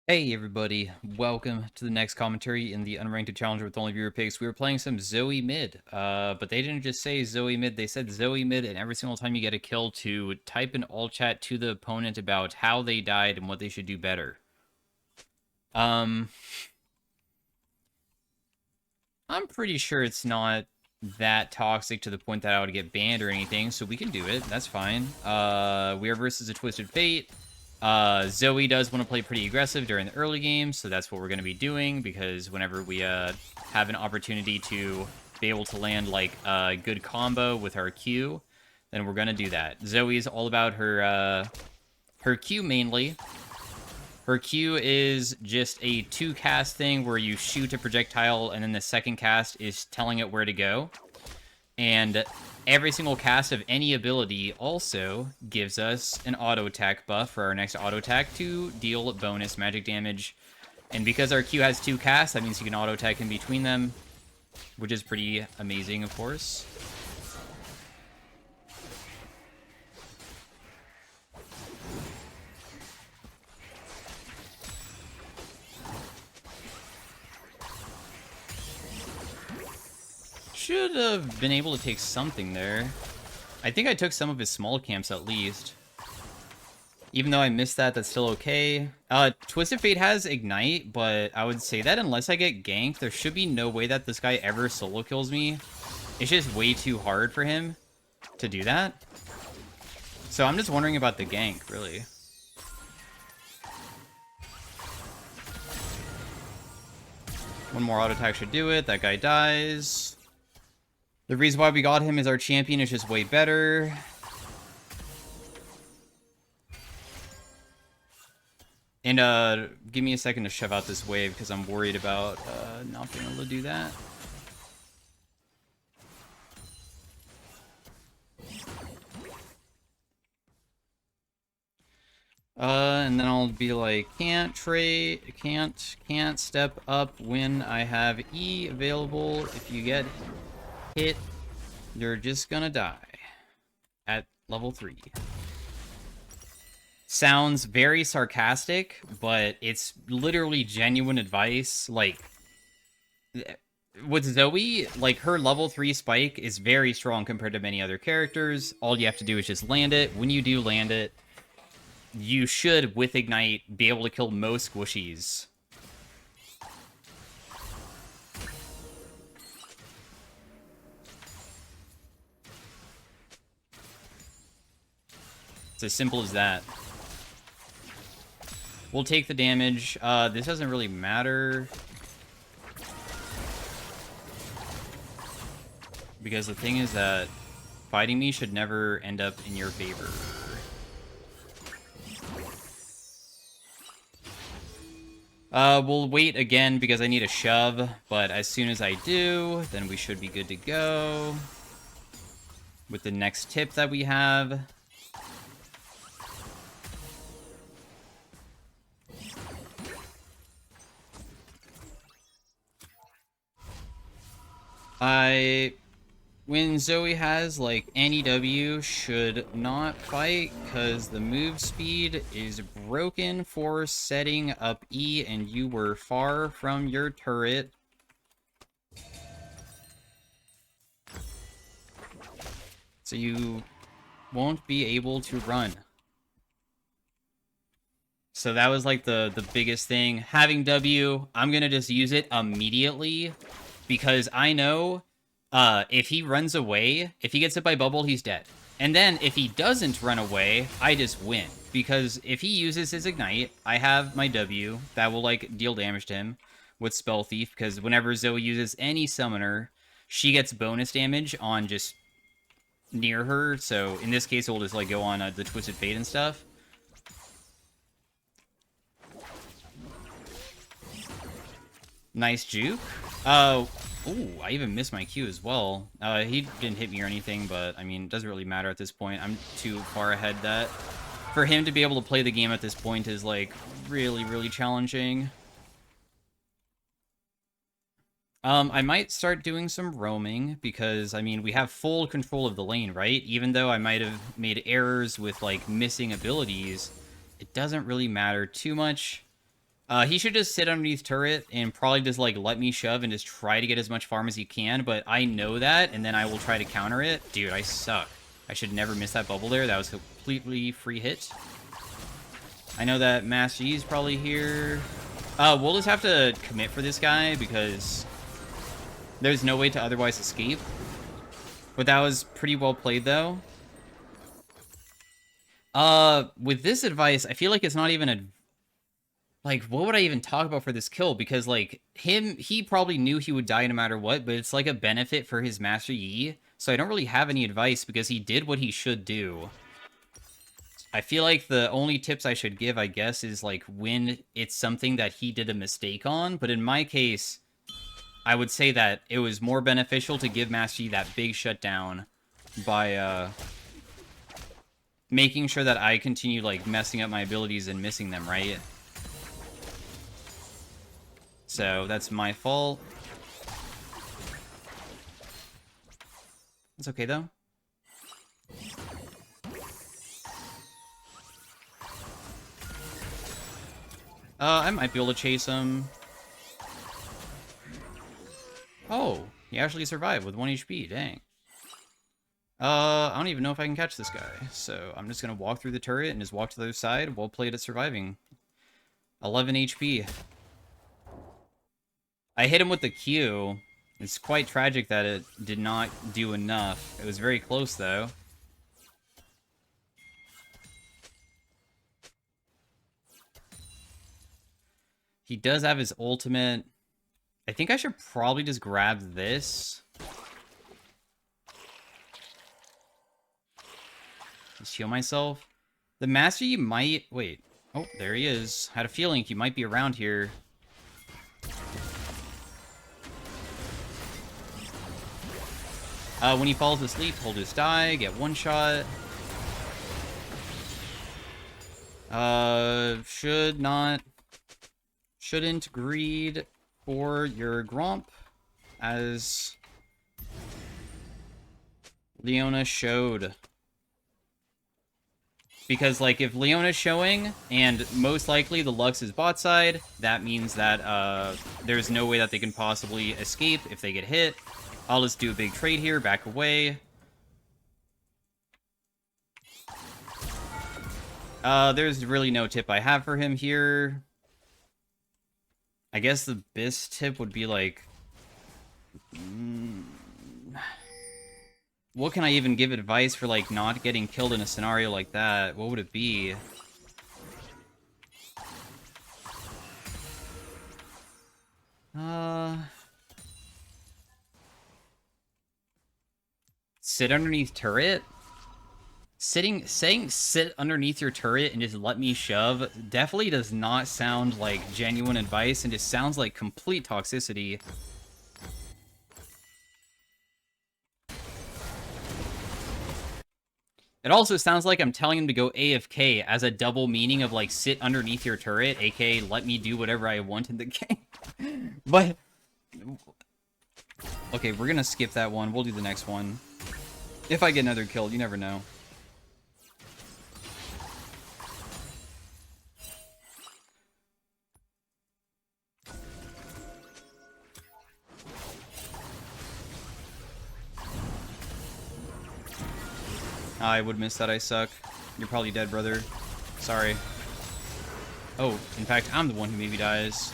Hey everybody, welcome to the next commentary in the Unranked Challenger with only viewer picks. We were playing some Zoe Mid, but they didn't just say Zoe Mid, they said Zoe Mid, and every single time you get a kill to type in all chat to the opponent about how they died and what they should do better. I'm pretty sure it's not that toxic to the point that I would get banned or anything, so we can do it, that's fine. We are versus a Twisted Fate. Zoe does want to play pretty aggressive during the early game, so that's what we're going to be doing, because whenever we have an opportunity to be able to land like a good combo with our Q, then we're going to do that. Zoe is all about her Q mainly. Her Q is just a 2-cast thing where you shoot a projectile and then the second cast is telling it where to go. And every single cast of any ability also gives us an auto attack buff for our next auto attack to deal bonus magic damage. And because our Q has 2 casts, that means you can auto attack in between them, which is pretty amazing, of course. Should have been able to take something there. I think I took some of his small camps at least. Even though I missed that, that's still okay. Twisted Fate has Ignite, but I would say that unless I get ganked, there should be no way that this guy ever solo kills me. It's just way too hard for him to do that. So I'm just wondering about the gank, really. One more auto attack should do it. That guy dies. The reason why we got him is our champion is just way better. And give me a second to shove out this wave because I'm worried about not being able to do that. And then I'll be like, can't step up when I have E available. If you get hit, you're just gonna die at level 3. Sounds very sarcastic, but it's literally genuine advice. Like, with Zoe, like, her level 3 spike is very strong compared to many other characters. All you have to do is just land it. When you do land it, you should, with Ignite, be able to kill most squishies. It's as simple as that. We'll take the damage. This doesn't really matter. Because the thing is that fighting me should never end up in your favor. We'll wait again because I need a shove, but as soon as I do, then we should be good to go. With the next tip that we have. When Zoe has, like, any W, should not fight, because the move speed is broken for setting up E, and you were far from your turret. So you won't be able to run. So that was, like, the biggest thing. Having W, I'm gonna just use it immediately, because I know... if he runs away, if he gets hit by bubble, he's dead. And then if he doesn't run away, I just win. Because if he uses his Ignite, I have my W that will, like, deal damage to him with Spell Thief. Because whenever Zoe uses any summoner, she gets bonus damage on just near her. So in this case, it will just, like, go on the Twisted Fate and stuff. Nice juke. Ooh, I even missed my Q as well. He didn't hit me or anything, but, I mean, it doesn't really matter at this point. I'm too far ahead that for him to be able to play the game at this point is, like, really, really challenging. I might start doing some roaming because, I mean, we have full control of the lane, right? Even though I might have made errors with, like, missing abilities, it doesn't really matter too much He should just sit underneath turret and probably just, like, let me shove and just try to get as much farm as he can, but I know that, and then I will try to counter it. Dude, I suck. I should never miss that bubble there. That was a completely free hit. I know that Master Yi is probably here. We'll just have to commit for this guy, because there's no way to otherwise escape. But that was pretty well played, though. With this advice, I feel like it's not even a... Like, what would I even talk about for this kill? Because, like, he probably knew he would die no matter what, but it's like a benefit for his Master Yi. So I don't really have any advice because he did what he should do. I feel like the only tips I should give, I guess, is, like, when it's something that he did a mistake on. But in my case, I would say that it was more beneficial to give Master Yi that big shutdown by, making sure that I continue, like, messing up my abilities and missing them, right? So, that's my fault. It's okay, though. I might be able to chase him. Oh, he actually survived with 1 HP, dang. I don't even know if I can catch this guy, so I'm just gonna walk through the turret and just walk to the other side. Well played at surviving. 11 HP. I hit him with the Q. It's quite tragic that it did not do enough. It was very close, though. He does have his ultimate. I think I should probably just grab this. Just heal myself. The Master Yi might... Wait. Oh, there he is. Had a feeling he might be around here. When he falls asleep, he'll just die, get one shot. Shouldn't greed for your Gromp, as Leona showed. Because, like, if Leona's showing, and most likely the Lux is bot side, that means that, there's no way that they can possibly escape if they get hit. I'll just do a big trade here, back away. There's really no tip I have for him here. I guess the best tip would be, like... What can I even give advice for, like, not getting killed in a scenario like that? What would it be? Sit underneath turret? Saying sit underneath your turret and just let me shove definitely does not sound like genuine advice and just sounds like complete toxicity. It also sounds like I'm telling him to go AFK as a double meaning of, like, sit underneath your turret, aka let me do whatever I want in the game. But... Okay, we're gonna skip that one. We'll do the next one. If I get another kill, you never know. I would miss that, I suck. You're probably dead, brother. Sorry. Oh, in fact, I'm the one who maybe dies.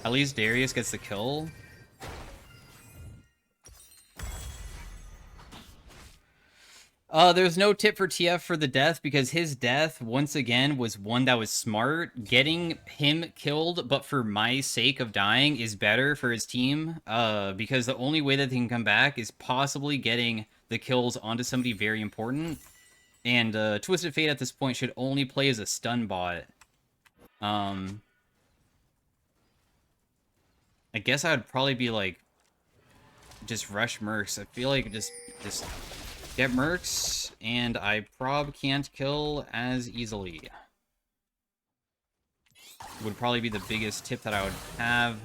At least Darius gets the kill. There's no tip for TF for the death because his death, once again, was one that was smart. Getting him killed, but for my sake of dying, is better for his team. Because the only way that they can come back is possibly getting the kills onto somebody very important. And Twisted Fate at this point should only play as a stun bot. I guess I would probably be like, just rush Mercs. I feel like just get Mercs, and I prob can't kill as easily. Would probably be the biggest tip that I would have.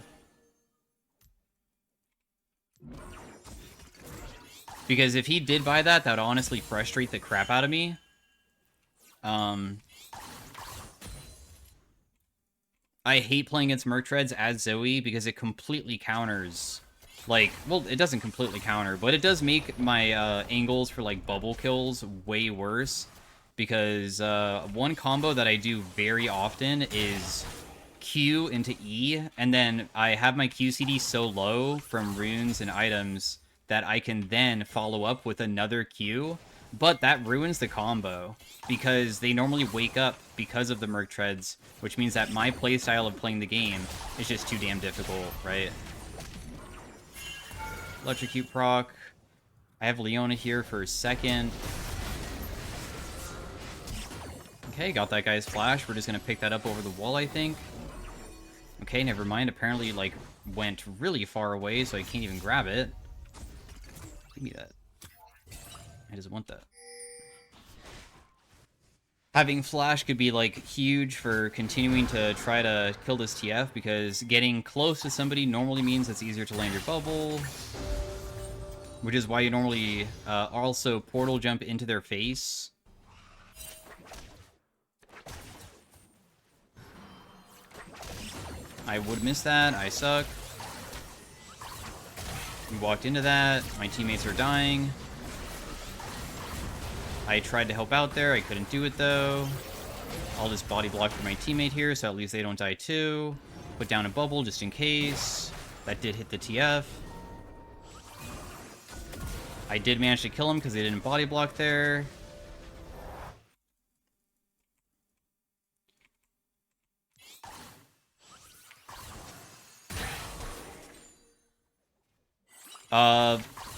Because if he did buy that, that would honestly frustrate the crap out of me. I hate playing against Merc Treads as Zoe because it completely counters, like, well, it doesn't completely counter, but it does make my angles for, like, bubble kills way worse. Because one combo that I do very often is Q into E, and then I have my QCD so low from runes and items that I can then follow up with another Q, but that ruins the combo, because they normally wake up because of the Merc Treads, which means that my playstyle of playing the game is just too damn difficult, right? Electrocute proc. I have Leona here for a second. Okay, got that guy's flash. We're just gonna pick that up over the wall, I think. Okay, never mind. Apparently, like, went really far away, so I can't even grab it. Give me that. I just want that. Having flash could be, like, huge for continuing to try to kill this TF, because getting close to somebody normally means it's easier to land your bubble. Which is why you normally also portal jump into their face. I would miss that. I suck. We walked into that. My teammates are dying. I tried to help out there. I couldn't do it, though. I'll just body block for my teammate here, so at least they don't die, too. Put down a bubble, just in case. That did hit the TF. I did manage to kill him, because they didn't body block there.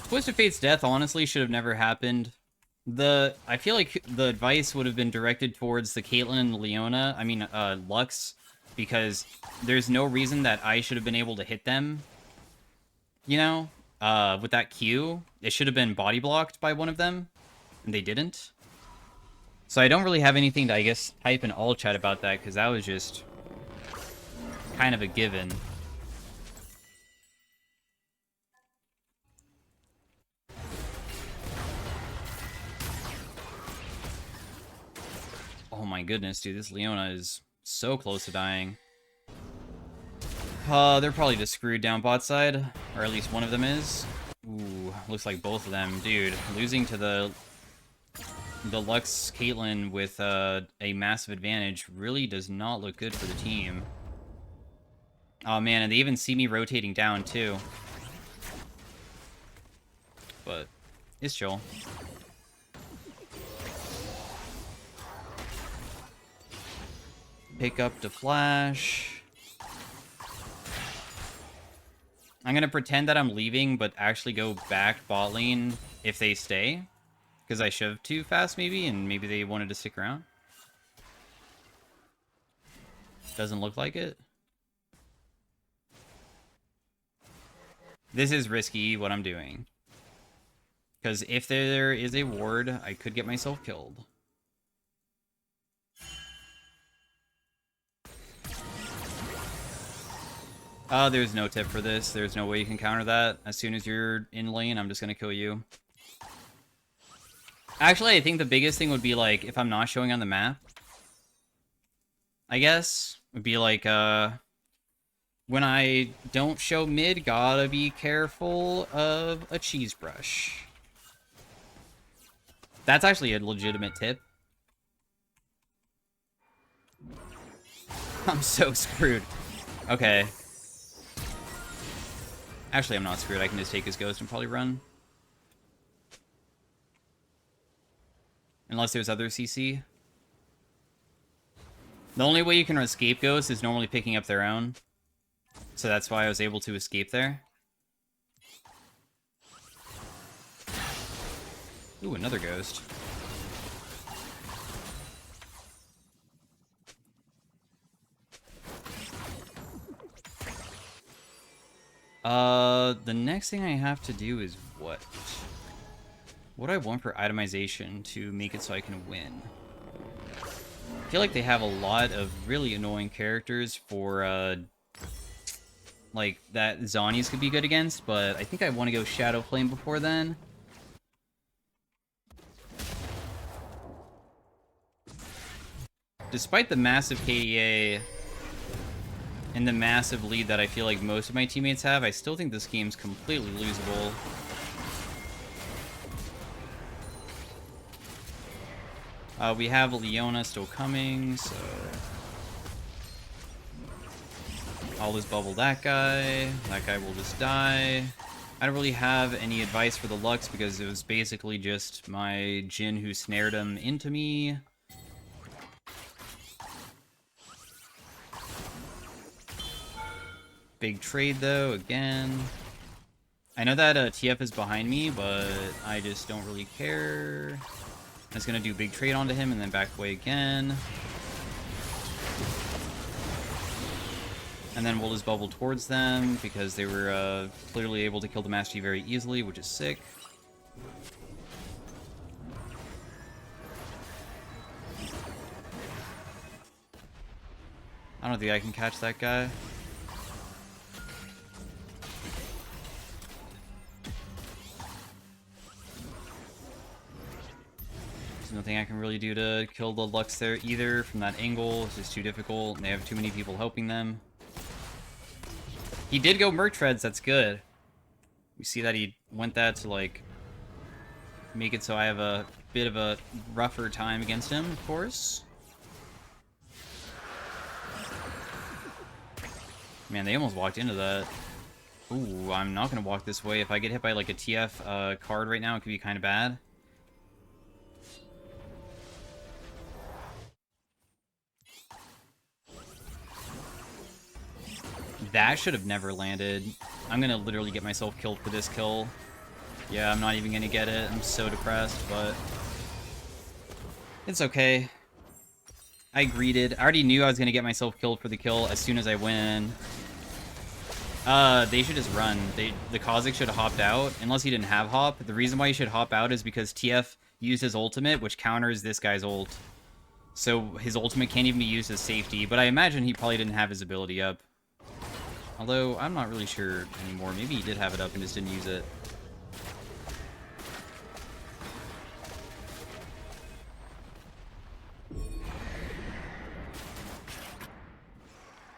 Twisted Fate's death honestly should have never happened. I feel like the advice would have been directed towards the Caitlyn and Leona, Lux, because there's no reason that I should have been able to hit them, you know, with that Q. It should have been body blocked by one of them, and they didn't. So I don't really have anything to, I guess, type in all chat about that, because that was just kind of a given. Oh my goodness, dude, this Leona is so close to dying. They're probably just screwed down bot side, or at least one of them is. Ooh, looks like both of them. Dude, losing to the Lux Caitlyn with a massive advantage really does not look good for the team. Oh man, and they even see me rotating down too. But it's chill. Pick up the flash. I'm gonna pretend that I'm leaving, but actually go back bot lane if they stay. Because I shoved too fast, maybe, and maybe they wanted to stick around. Doesn't look like it. This is risky, what I'm doing. Because if there is a ward, I could get myself killed. There's no tip for this. There's no way you can counter that. As soon as you're in lane, I'm just gonna kill you. Actually, I think the biggest thing would be, like, if I'm not showing on the map, I guess, would be, like, when I don't show mid, gotta be careful of a cheese brush. That's actually a legitimate tip. I'm so screwed. Okay. Actually, I'm not screwed. I can just take his ghost and probably run. Unless there's other CC. The only way you can escape ghosts is normally picking up their own. So that's why I was able to escape there. Ooh, another ghost. The next thing I have to do is what? What do I want for itemization to make it so I can win? I feel like they have a lot of really annoying characters for, like, that Zhonya's could be good against, but I think I want to go Shadow Flame before then. Despite the massive KDA and the massive lead that I feel like most of my teammates have, I still think this game's completely losable. We have Leona still coming, so I'll just bubble that guy. That guy will just die. I don't really have any advice for the Lux because it was basically just my Jhin who snared him into me. Big trade though, again. I know that TF is behind me, but I just don't really care. I'm just gonna do big trade onto him and then back away again. And then we'll just bubble towards them because they were clearly able to kill the Master Yi very easily, which is sick. I don't think I can catch that guy. There's nothing I can really do to kill the Lux there either from that angle. It's just too difficult, and they have too many people helping them. He did go Merc Treads, that's good. We see that he went that to, like, make it so I have a bit of a rougher time against him, of course. Man, they almost walked into that. Ooh, I'm not going to walk this way. If I get hit by, like, a TF card right now, it could be kind of bad. That should have never landed. I'm gonna literally get myself killed for this kill. Yeah, I'm not even gonna get it. I'm so depressed, but it's okay. I greeted. I already knew I was gonna get myself killed for the kill as soon as I win. They should just run. The Kha'Zix should have hopped out, unless he didn't have hop. The reason why he should hop out is because TF used his ultimate, which counters this guy's ult. So his ultimate can't even be used as safety, but I imagine he probably didn't have his ability up. Although, I'm not really sure anymore. Maybe he did have it up and just didn't use it.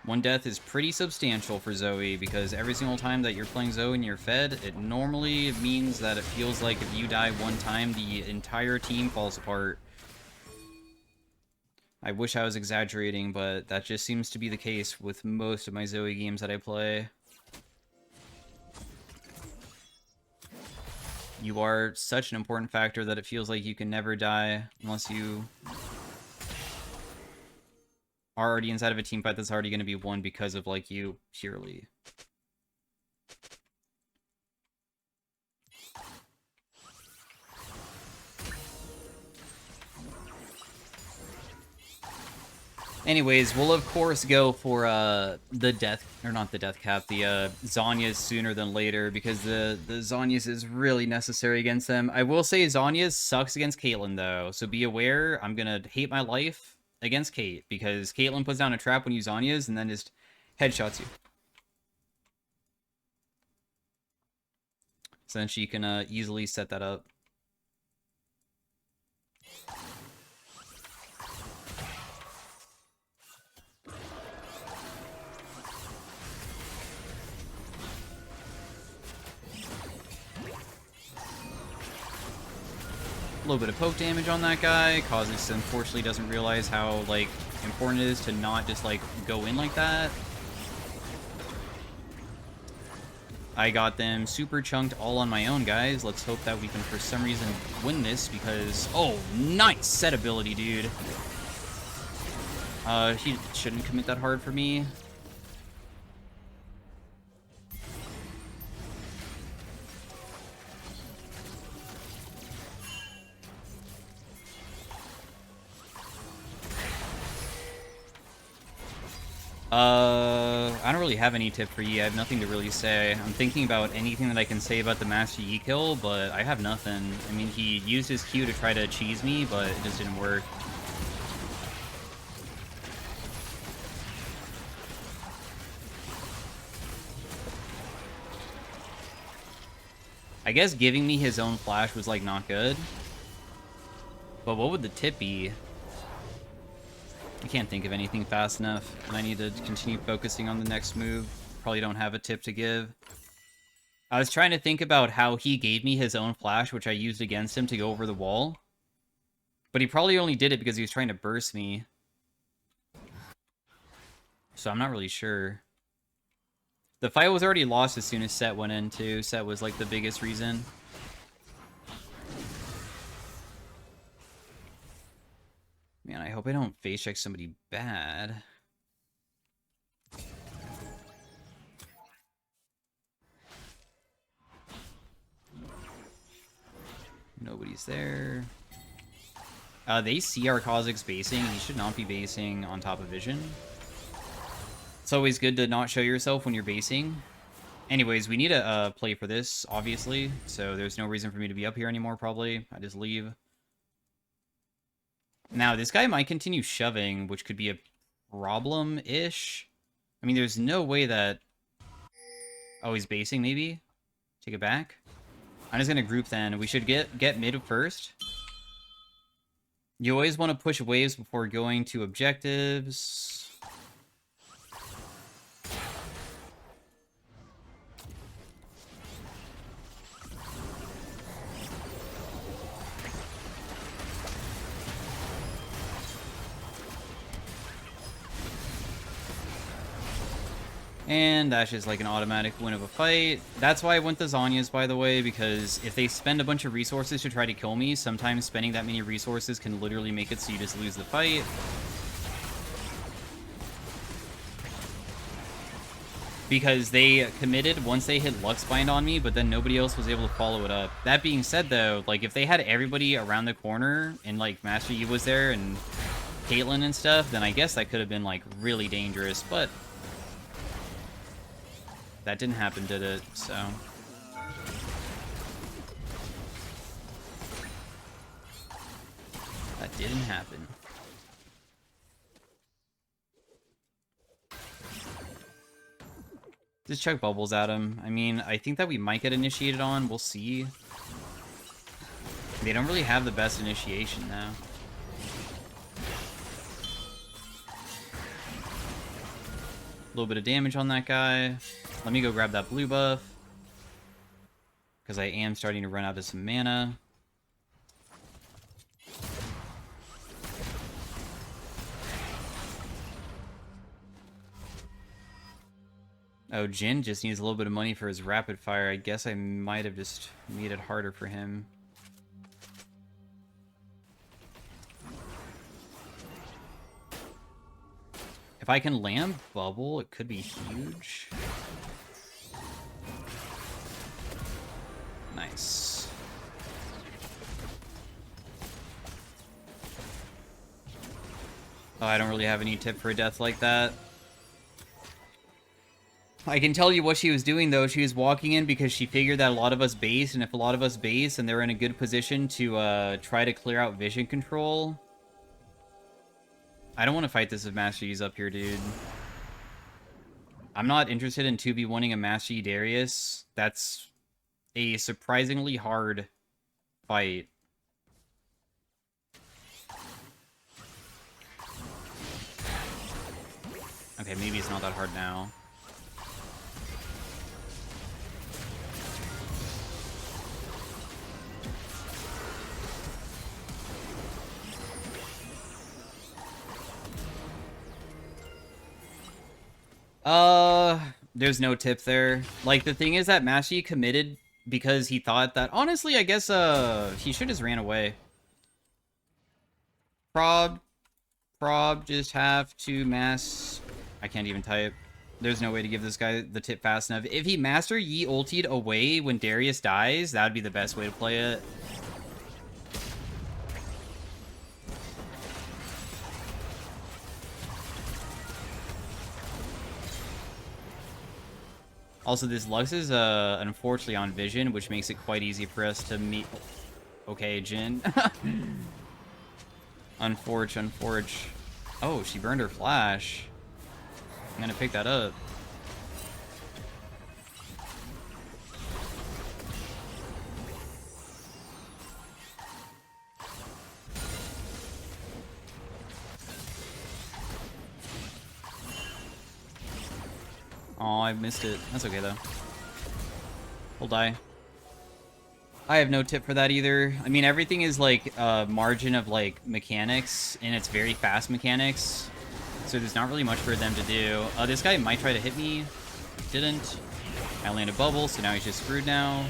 One death is pretty substantial for Zoe, because every single time that you're playing Zoe and you're fed, it normally means that it feels like if you die one time, the entire team falls apart. I wish I was exaggerating, but that just seems to be the case with most of my Zoe games that I play. You are such an important factor that it feels like you can never die unless you are already inside of a team fight that's already going to be won because of, like, you purely. Anyways, we'll of course go for the death, or not the death cap, the Zhonya's sooner than later, because the Zhonya's is really necessary against them. I will say Zhonya's sucks against Caitlyn though, so be aware, I'm gonna hate my life against Kate, because Caitlyn puts down a trap when you Zhonya's and then just headshots you. So then she can easily set that up. A little bit of poke damage on that guy. Kha'Zix unfortunately doesn't realize how, like, important it is to not just, like, go in like that. I got them super chunked all on my own, guys. Let's hope that we can, for some reason, win this, because... Oh, nice set ability, dude. He shouldn't commit that hard for me. I don't really have any tip for Yi. I have nothing to really say. I'm thinking about anything that I can say about the Master Yi kill, but I have nothing. I mean, he used his Q to try to cheese me, but it just didn't work. I guess giving me his own flash was, like, not good. But what would the tip be? I can't think of anything fast enough, and I need to continue focusing on the next move. Probably don't have a tip to give. I was trying to think about how he gave me his own flash, which I used against him to go over the wall. But he probably only did it because he was trying to burst me. So I'm not really sure. The fight was already lost as soon as Set went in, too. Set was, like, the biggest reason. Man, I hope I don't face check somebody bad. Nobody's there. They see our Kha'Zix's basing. He should not be basing on top of vision. It's always good to not show yourself when you're basing. Anyways, we need a play for this, obviously. So there's no reason for me to be up here anymore, probably. I just leave. Now, this guy might continue shoving, which could be a problem-ish. I mean, there's no way that... Oh, he's basing, maybe? Take it back. I'm just going to group then. We should get mid first. You always want to push waves before going to objectives. And that's just like an automatic win of a fight. That's why I went the Zhonya's, by the way, because if they spend a bunch of resources to try to kill me, sometimes spending that many resources can literally make it so you just lose the fight. Because they committed once they hit Lux Bind on me, but then nobody else was able to follow it up. That being said, though, like, if they had everybody around the corner, and, like, Master Yi was there, and Caitlyn and stuff, then I guess that could have been, like, really dangerous, but... that didn't happen, did it? So... that didn't happen. Just chuck bubbles at him. I mean, I think that we might get initiated on. We'll see. They don't really have the best initiation now. A little bit of damage on that guy. Let me go grab that blue buff. Because I am starting to run out of some mana. Oh, Jin just needs a little bit of money for his rapid fire. I guess I might have just made it harder for him. If I can land bubble, it could be huge. Nice. Oh, I don't really have any tip for a death like that. I can tell you what she was doing, though. She was walking in because she figured that a lot of us base, and if a lot of us base and they're in a good position to try to clear out vision control... I don't want to fight this if Master Yi's up here, dude. I'm not interested in 2v1ing a Master Yi Darius. That's a surprisingly hard fight. Okay, maybe it's not that hard now. There's no tip there. Like, the thing is that Master Yi committed because he thought that, honestly, I guess, he should just ran away. Prob just have to mass... I can't even type. There's no way to give this guy the tip fast enough. If he Master Yi ultied away when Darius dies, that would be the best way to play it. Also, this Lux is, unfortunately on vision, which makes it quite easy for us to meet... Okay, Jin. Unforge. Oh, she burned her flash. I'm gonna pick that up. Oh, I missed it. That's okay, though. We'll die. I have no tip for that either. I mean, everything is, like, a margin of, like, mechanics, and it's very fast mechanics. So there's not really much for them to do. This guy might try to hit me. Didn't. I land a bubble, so now he's just screwed now.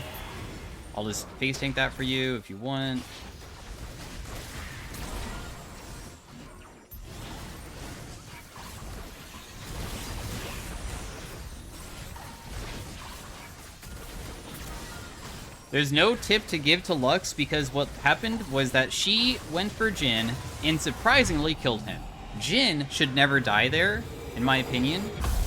I'll just face tank that for you if you want. There's no tip to give to Lux because what happened was that she went for Jhin and surprisingly killed him. Jhin should never die there, in my opinion.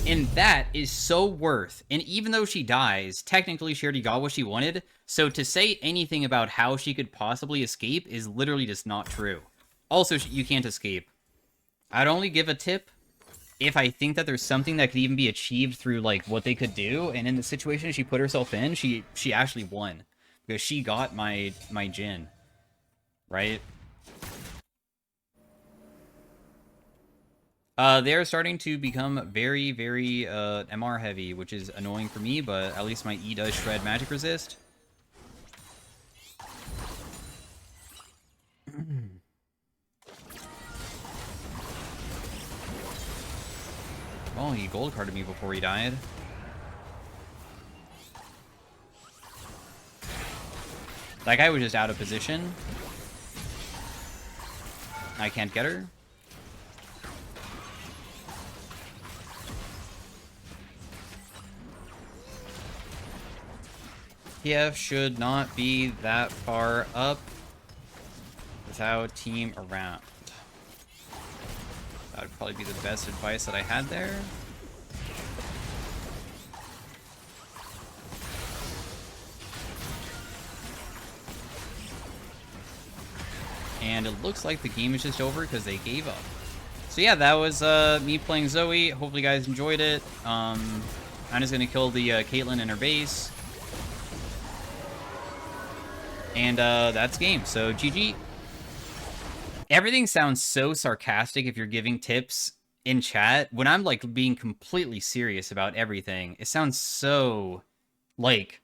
And that is so worth. And even though she dies, technically she already got what she wanted. So to say anything about how she could possibly escape is literally just not true. Also, you can't escape. I'd only give a tip if I think that there's something that could even be achieved through, like, what they could do. And in the situation she put herself in, she actually won. Because she got my Jhin. Right? They're starting to become very, very MR heavy, which is annoying for me, but at least my E does shred magic resist. Oh, he gold carded me before he died. That guy was just out of position. I can't get her. TF should not be that far up without team around. That would probably be the best advice that I had there. And it looks like the game is just over because they gave up. So yeah, that was me playing Zoe. Hopefully you guys enjoyed it. I'm just going to kill the Caitlyn in her base. And that's game. So GG. Everything sounds so sarcastic if you're giving tips in chat. When I'm like being completely serious about everything, it sounds so like,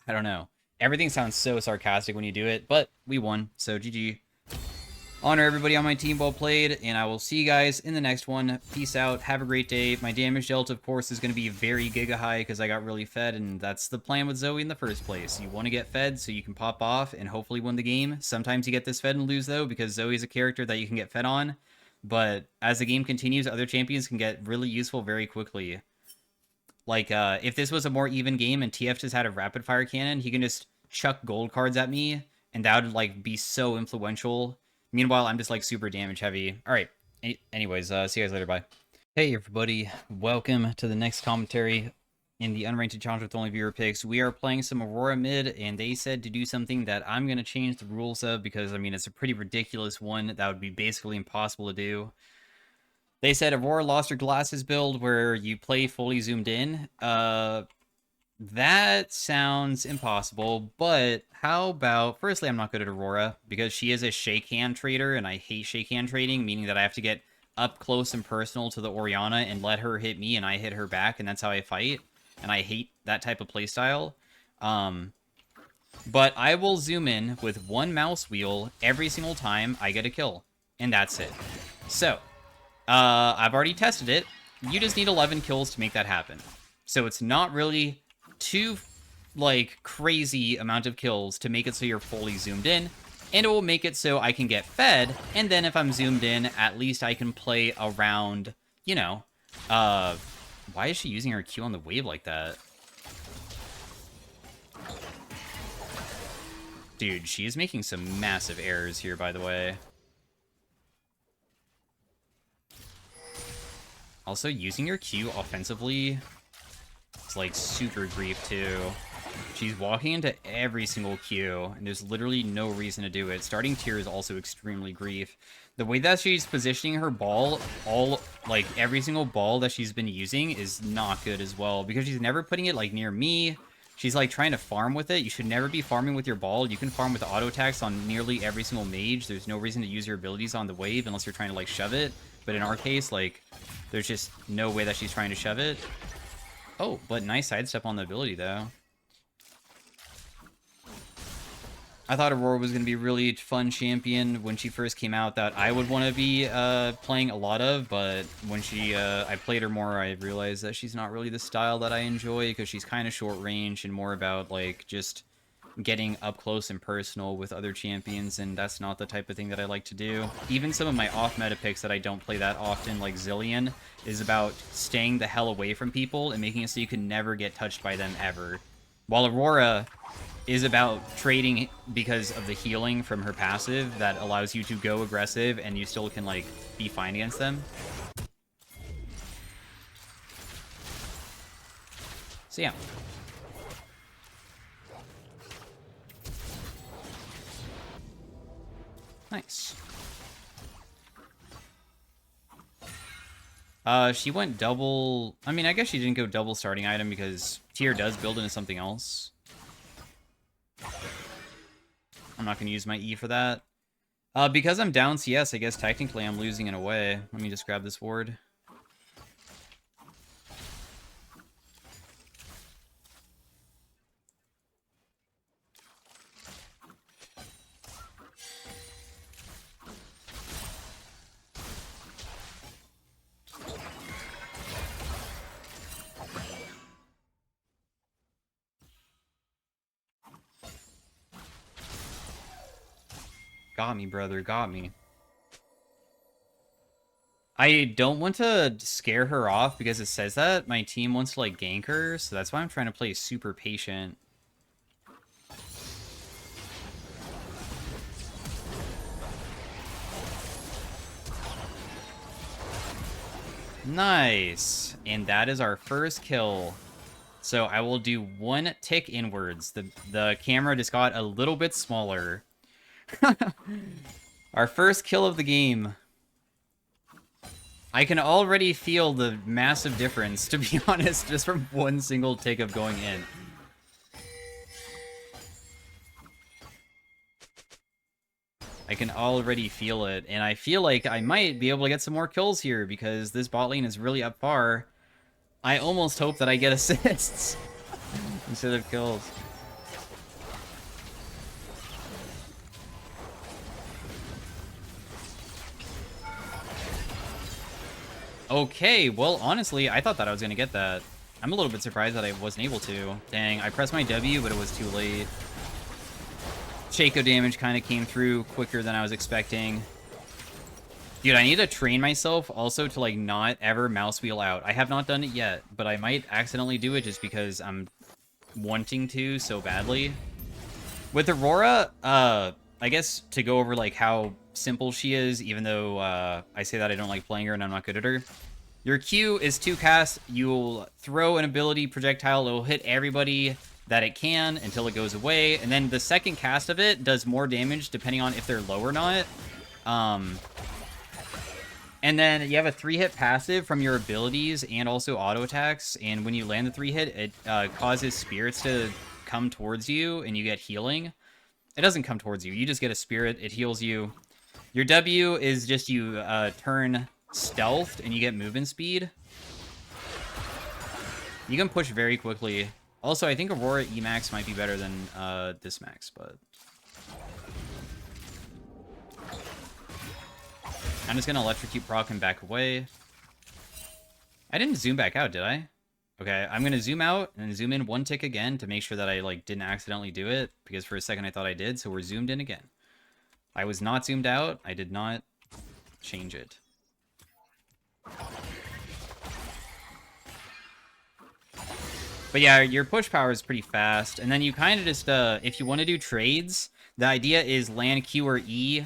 I don't know. Everything sounds so sarcastic when you do it, but we won, so GG. Honor everybody on my team, well played, and I will see you guys in the next one. Peace out, have a great day. My damage delta, of course, is going to be very giga high because I got really fed, and that's the plan with Zoe in the first place. You want to get fed so you can pop off and hopefully win the game. Sometimes you get this fed and lose, though, because Zoe is a character that you can get fed on, but as the game continues, other champions can get really useful very quickly. Like, if this was a more even game and TF just had a rapid-fire cannon, he can just chuck gold cards at me, and that would, like, be so influential. Meanwhile, I'm just, like, super damage heavy. Alright, anyways, see you guys later, bye. Hey, everybody. Welcome to the next commentary in the Unranked Challenge with Only Viewer Picks. We are playing some Aurora Mid, and they said to do something that I'm going to change the rules of, because, I mean, it's a pretty ridiculous one that would be basically impossible to do. They said Aurora lost her glasses build where you play fully zoomed in. That sounds impossible, but how about... Firstly, I'm not good at Aurora, because she is a shake hand trader, and I hate shake hand trading, meaning that I have to get up close and personal to the Orianna and let her hit me, and I hit her back, and that's how I fight. And I hate that type of playstyle. But I will zoom in with one mouse wheel every single time I get a kill, and that's it. So... I've already tested it. You just need 11 kills to make that happen. So it's not really too, like, crazy amount of kills to make it so you're fully zoomed in. And it will make it so I can get fed. And then if I'm zoomed in, at least I can play around, you know. Why is she using her Q on the wave like that? Dude, she is making some massive errors here, by the way. Also, using your Q offensively is, like, super grief, too. She's walking into every single Q, and there's literally no reason to do it. Starting tier is also extremely grief. The way that she's positioning her ball, every single ball that she's been using is not good as well, because she's never putting it, like, near me. She's, like, trying to farm with it. You should never be farming with your ball. You can farm with auto attacks on nearly every single mage. There's no reason to use your abilities on the wave unless you're trying to, like, shove it. But in our case, like... There's just no way that she's trying to shove it. Oh, but nice sidestep on the ability, though. I thought Aurora was going to be a really fun champion when she first came out that I would want to be playing a lot of, but when I played her more, I realized that she's not really the style that I enjoy, because she's kind of short range and more about, like, just getting up close and personal with other champions, and that's not the type of thing that I like to do. Even some of my off-meta picks that I don't play that often, like Zillion, is about staying the hell away from people and making it so you can never get touched by them ever. While Aurora is about trading because of the healing from her passive that allows you to go aggressive and you still can, like, be fine against them. So yeah. Nice. She went double... I mean, I guess she didn't go double starting item because tier does build into something else. I'm not going to use my E for that. Because I'm down CS, I guess technically I'm losing in a way. Let me just grab this ward. Got me, brother. Got me. I don't want to scare her off because it says that my team wants to, like, gank her, so that's why I'm trying to play super patient. Nice. And that is our first kill. So I will do one tick inwards. The camera just got a little bit smaller. Our first kill of the game. I can already feel the massive difference, to be honest, just from one single tick of going in. I can already feel it, and I feel like I might be able to get some more kills here, because this bot lane is really up far. I almost hope that I get assists instead of kills. Okay, well, honestly, I thought that I was going to get that. I'm a little bit surprised that I wasn't able to. Dang, I pressed my W, but it was too late. Shaco damage kind of came through quicker than I was expecting. Dude, I need to train myself also to, like, not ever mouse wheel out. I have not done it yet, but I might accidentally do it just because I'm wanting to so badly. With Aurora, I guess to go over, like, how simple she is, even though I say that I don't like playing her and I'm not good at her. Your Q is 2 casts. You'll throw an ability projectile. It will hit everybody that it can until it goes away. And then the second cast of it does more damage depending on if they're low or not. And then you have a 3-hit passive from your abilities and also auto attacks. And when you land the 3-hit, it causes spirits to come towards you and you get healing. It doesn't come towards you. You just get a spirit. It heals you. Your W is just you turn stealthed and you get movement speed. You can push very quickly. Also, I think Aurora Emax might be better than this max, but... I'm just going to electrocute proc and back away. I didn't zoom back out, did I? Okay, I'm going to zoom out and zoom in one tick again to make sure that I, like, didn't accidentally do it, because for a second I thought I did, so we're zoomed in again. I was not zoomed out. I did not change it. But yeah, your push power is pretty fast, and then you kind of just, if you want to do trades, the idea is land Q or E.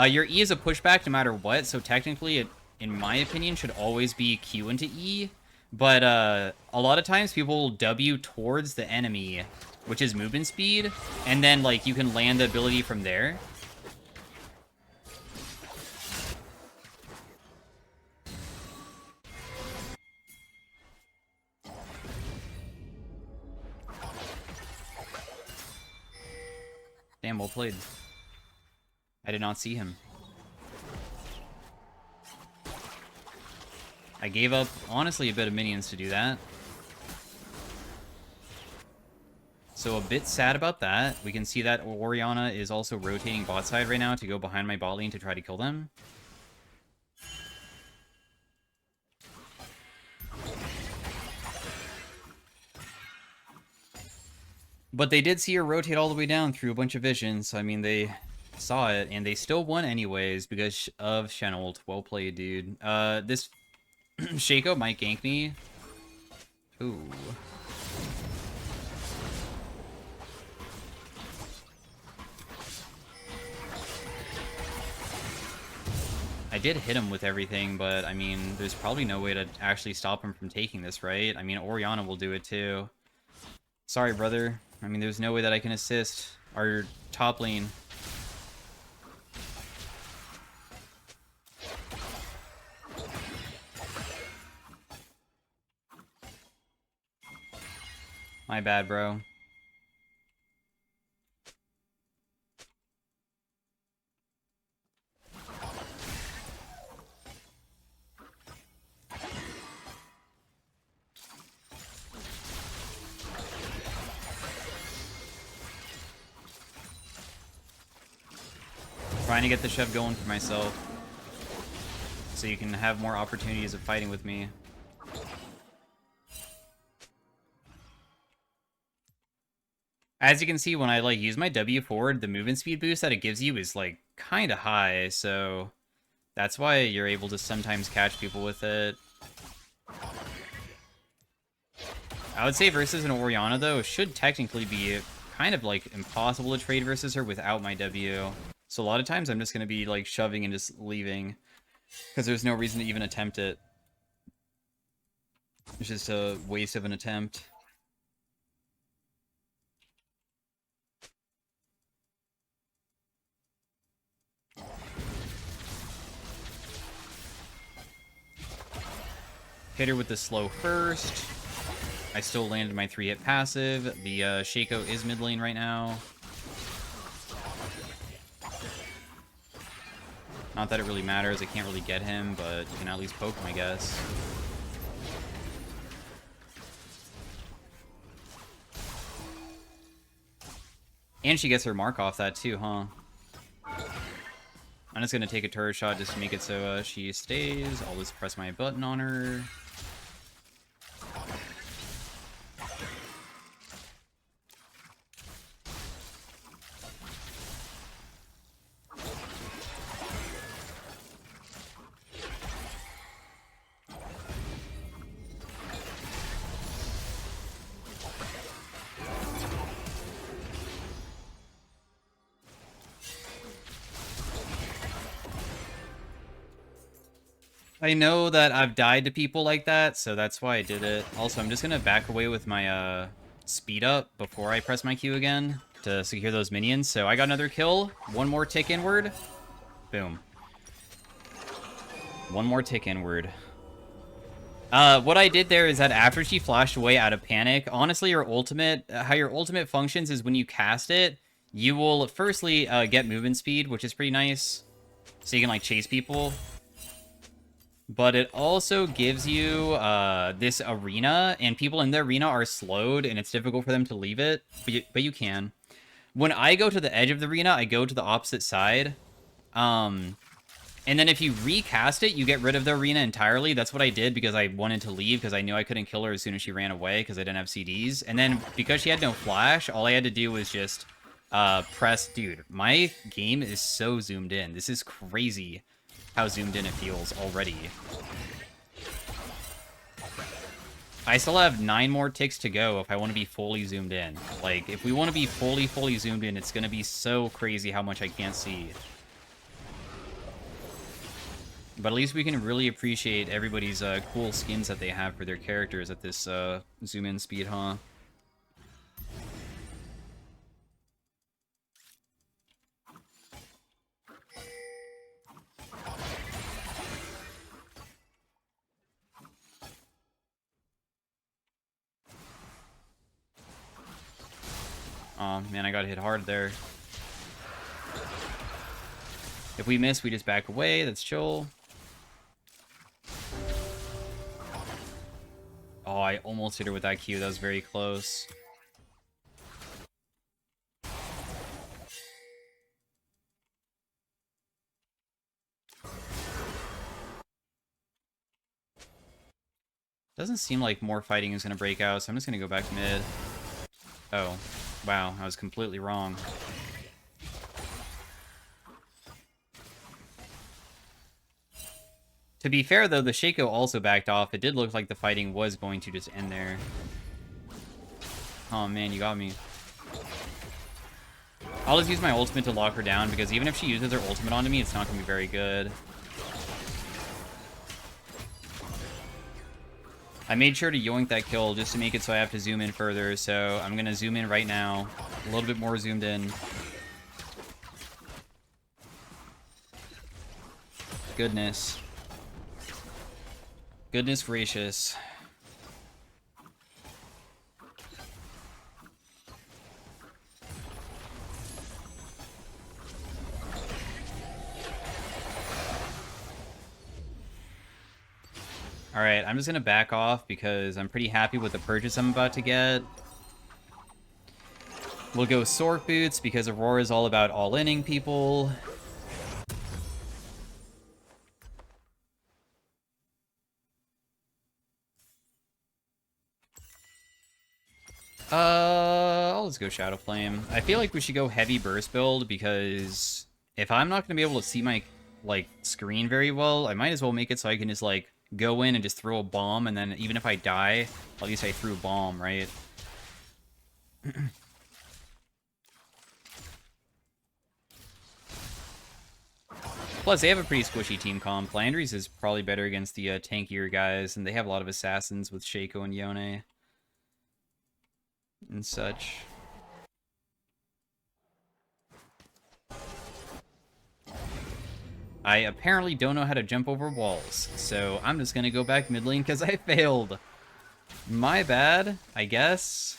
Your E is a pushback no matter what, so technically it, in my opinion, should always be Q into E. But a lot of times people will W towards the enemy, which is movement speed, and then, like, you can land the ability from there. Damn, well played. I did not see him. I gave up, honestly, a bit of minions to do that. So a bit sad about that. We can see that Orianna is also rotating bot side right now to go behind my bot lane to try to kill them. But they did see her rotate all the way down through a bunch of visions. So, I mean, they saw it, and they still won anyways because of Shenult. Well played, dude. This Shaco might gank me. Ooh. I did hit him with everything, but, I mean, there's probably no way to actually stop him from taking this, right? I mean, Orianna will do it, too. Sorry, brother. I mean, there's no way that I can assist our top lane. My bad, bro. Trying to get the shove going for myself, so you can have more opportunities of fighting with me. As you can see, when I like use my W forward, the movement speed boost that it gives you is like kind of high, so that's why you're able to sometimes catch people with it. I would say versus an Orianna, though, should technically be kind of like impossible to trade versus her without my W. So a lot of times I'm just going to be like shoving and just leaving because there's no reason to even attempt it. It's just a waste of an attempt. Hit her with the slow first. I still landed my 3-hit passive. The Shaco is mid lane right now. Not that it really matters. I can't really get him, but you can at least poke him, I guess. And she gets her mark off that too, huh? I'm just going to take a turret shot just to make it so she stays. I'll just press my button on her. I know that I've died to people like that, so that's why I did it. Also, I'm just going to back away with my speed up before I press my Q again to secure those minions. So I got another kill. One more tick inward. Boom. One more tick inward. What I did there is that after she flashed away out of panic, honestly, your ultimate, how your ultimate functions is when you cast it, you will firstly get movement speed, which is pretty nice. So you can like chase people. But it also gives you this arena, and people in the arena are slowed, and it's difficult for them to leave it, but you can. When I go to the edge of the arena, I go to the opposite side. And then if you recast it, you get rid of the arena entirely. That's what I did because I wanted to leave because I knew I couldn't kill her as soon as she ran away because I didn't have CDs. And then because she had no flash, all I had to do was just press... Dude, my game is so zoomed in. This is crazy how zoomed in it feels already. I still have 9 more ticks to go if I want to be fully zoomed in. Like, if we want to be fully zoomed in, it's going to be so crazy how much I can't see. But at least we can really appreciate everybody's cool skins that they have for their characters at this zoom-in speed, huh? Oh, man, I got hit hard there. If we miss, we just back away. That's chill. Oh, I almost hit her with that Q. That was very close. Doesn't seem like more fighting is going to break out, so I'm just going to go back mid. Oh, wow. I was completely wrong. To be fair, though, the Shaco also backed off. It did look like the fighting was going to just end there. Oh, man, you got me. I'll just use my ultimate to lock her down, because even if she uses her ultimate onto me, it's not going to be very good. I made sure to yoink that kill just to make it so I have to zoom in further, so I'm going to zoom in right now. A little bit more zoomed in. Goodness. Goodness gracious. Alright, I'm just going to back off because I'm pretty happy with the purchase I'm about to get. We'll go Sork Boots because Aurora is all about all-inning people. I'll just go Shadow Flame. I feel like we should go heavy burst build because if I'm not going to be able to see my, like, screen very well, I might as well make it so I can just, like, go in and just throw a bomb, and then even if I die, at least I threw a bomb, right? Plus, they have a pretty squishy team comp. Landry's is probably better against the tankier guys, and they have a lot of assassins with Shaco and Yone and such. I apparently don't know how to jump over walls, so I'm just gonna go back mid lane because I failed. My bad, I guess.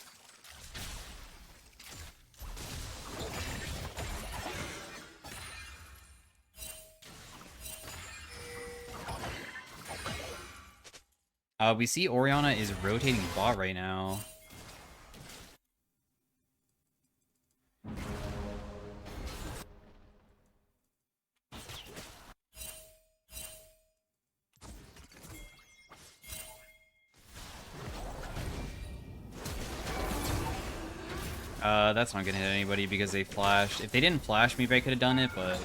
We see Orianna is rotating bot right now. That's not gonna hit anybody because they flashed. If they didn't flash, maybe I could have done it, but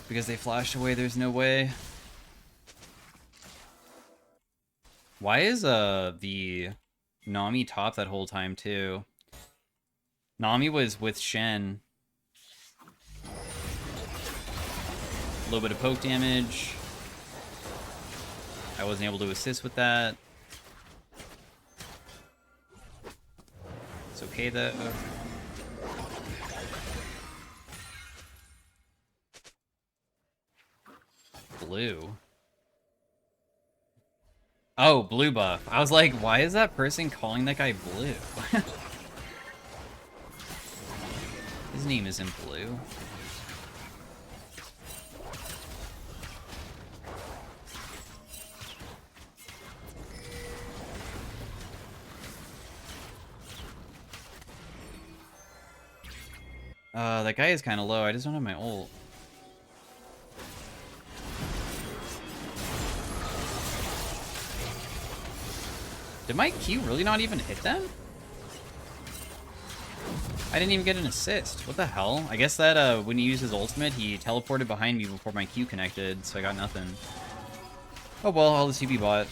because they flashed away, there's no way. Why is the Nami top that whole time too? Nami was with Shen. A little bit of poke damage. I wasn't able to assist with that. It's okay though. Blue. Oh, blue buff. I was like, why is that person calling that guy blue? His name isn't Blue. That guy is kind of low. I just don't have my ult. Did my Q really not even hit them? I didn't even get an assist. What the hell? I guess that when he used his ultimate, he teleported behind me before my Q connected, so I got nothing. Oh well, all the CB bot.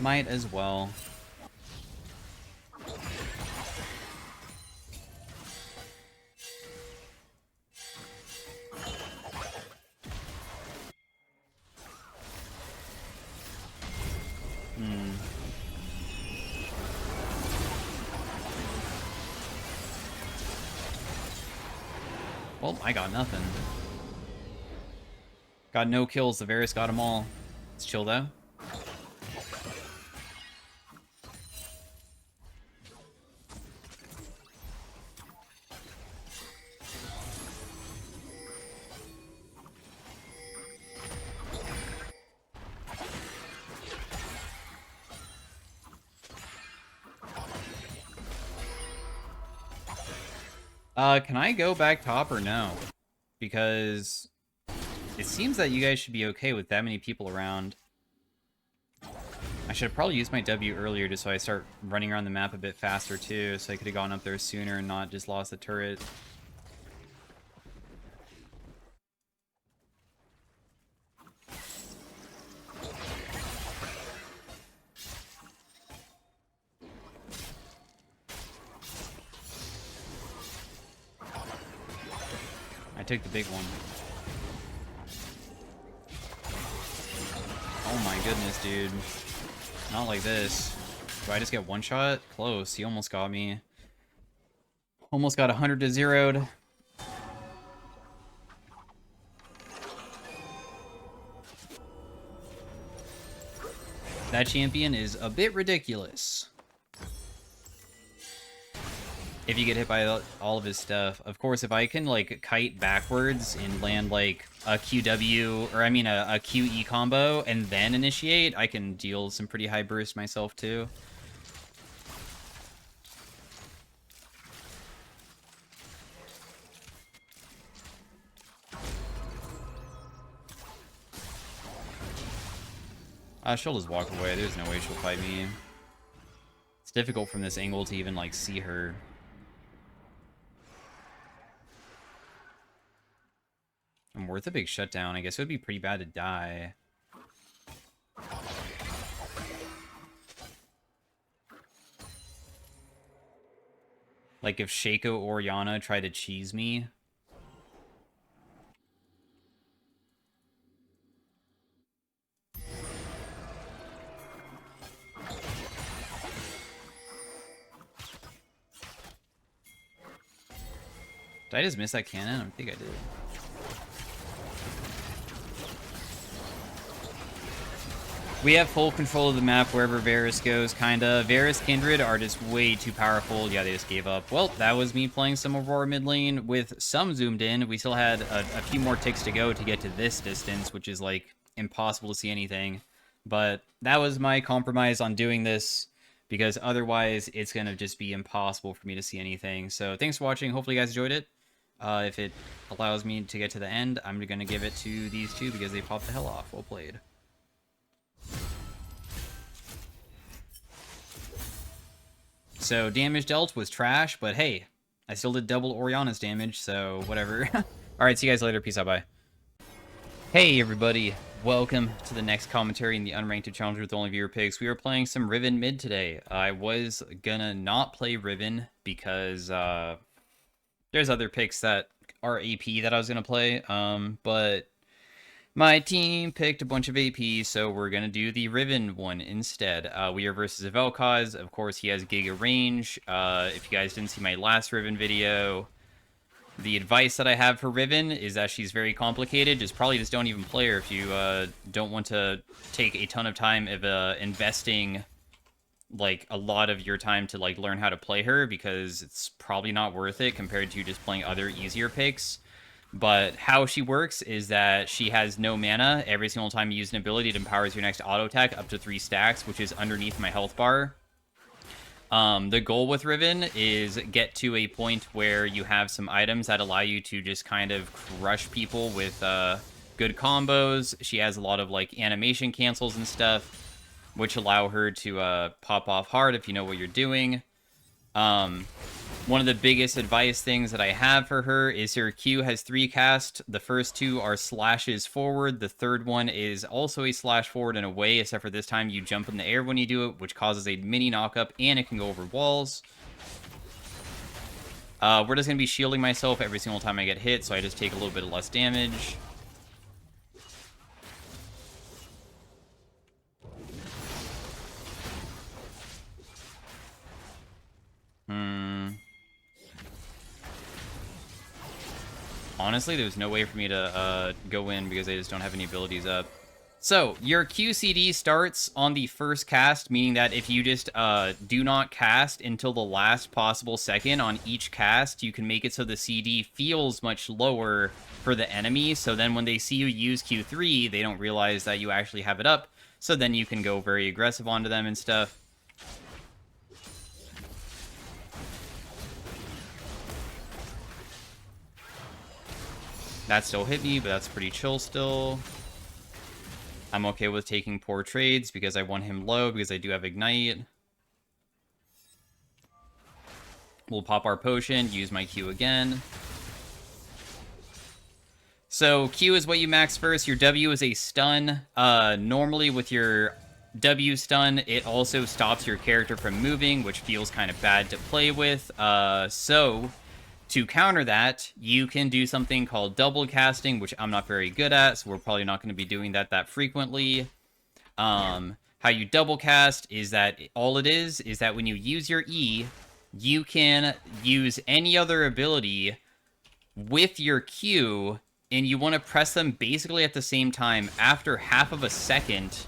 Might as well. Well, I got nothing. Got no kills. The Varus got them all. It's chill though. Can I go back top or no? Because it seems that you guys should be okay with that many people around. I should have probably used my W earlier just so I start running around the map a bit faster too, so I could have gone up there sooner and not just lost the turret. I took the big one. Oh my goodness, dude. Not like this. Do I just get one shot? Close. He almost got me. Almost got 100 to 0'd. That champion is a bit ridiculous. If you get hit by all of his stuff. Of course, if I can, like, kite backwards and land, like, a QW, or I mean a QE combo, and then initiate, I can deal some pretty high burst myself, too. She'll just walk away. There's no way she'll fight me. It's difficult from this angle to even, like, see her. I'm worth a big shutdown. I guess it would be pretty bad to die. Like if Shaco or Yana try to cheese me. Did I just miss that cannon? I don't think I did. We have full control of the map wherever Varus goes, kinda. Varus Kindred are just way too powerful. Yeah, they just gave up. Well, that was me playing some Aurora mid lane with some zoomed in. We still had a few more ticks to go to get to this distance, which is, like, impossible to see anything. But that was my compromise on doing this, because otherwise it's gonna just be impossible for me to see anything. So thanks for watching. Hopefully you guys enjoyed it. If it allows me to get to the end, I'm gonna give it to these two because they popped the hell off. Well played. So damage dealt was trash, but hey, I still did double Oriana's damage, so whatever. Alright, see you guys later. Peace out, bye. Hey everybody, welcome to the next commentary in the Unranked Challenger with only viewer picks. We are playing some Riven Mid today. I was gonna not play Riven because there's other picks that are AP that I was gonna play, but my team picked a bunch of AP, so we're going to do the Riven one instead. We are versus a Vel'Koz. Of course, he has Giga range. If you guys didn't see my last Riven video, the advice that I have for Riven is that she's very complicated. Probably just don't even play her if you don't want to take a ton of time of investing like a lot of your time to like learn how to play her, because it's probably not worth it compared to just playing other easier picks. But how she works is that she has no mana. Every single time you use an ability, it empowers your next auto attack up to 3 stacks, which is underneath my health bar. The goal with Riven is get to a point where you have some items that allow you to just kind of crush people with good combos. She has a lot of like animation cancels and stuff, which allow her to pop off hard if you know what you're doing. One of the biggest advice things that I have for her is her Q has 3 casts. The first 2 are slashes forward. The third one is also a slash forward and away, except for this time you jump in the air when you do it, which causes a mini knock-up, and it can go over walls. We're just going to be shielding myself every single time I get hit, so I just take a little bit less damage. Honestly, there's no way for me to go in because I just don't have any abilities up. So, your QCD starts on the first cast, meaning that if you just do not cast until the last possible second on each cast, you can make it so the CD feels much lower for the enemy. So then when they see you use Q3, they don't realize that you actually have it up. So then you can go very aggressive onto them and stuff. That still hit me, but that's pretty chill still. I'm okay with taking poor trades because I want him low because I do have Ignite. We'll pop our potion, use my Q again. So Q is what you max first. Your W is a stun. Normally with your W stun, it also stops your character from moving, which feels kind of bad to play with. So to counter that, you can do something called double casting, which I'm not very good at, so we're probably not going to be doing that frequently. How you double cast is that all it is that when you use your E, you can use any other ability with your Q, and you want to press them basically at the same time after half of a second.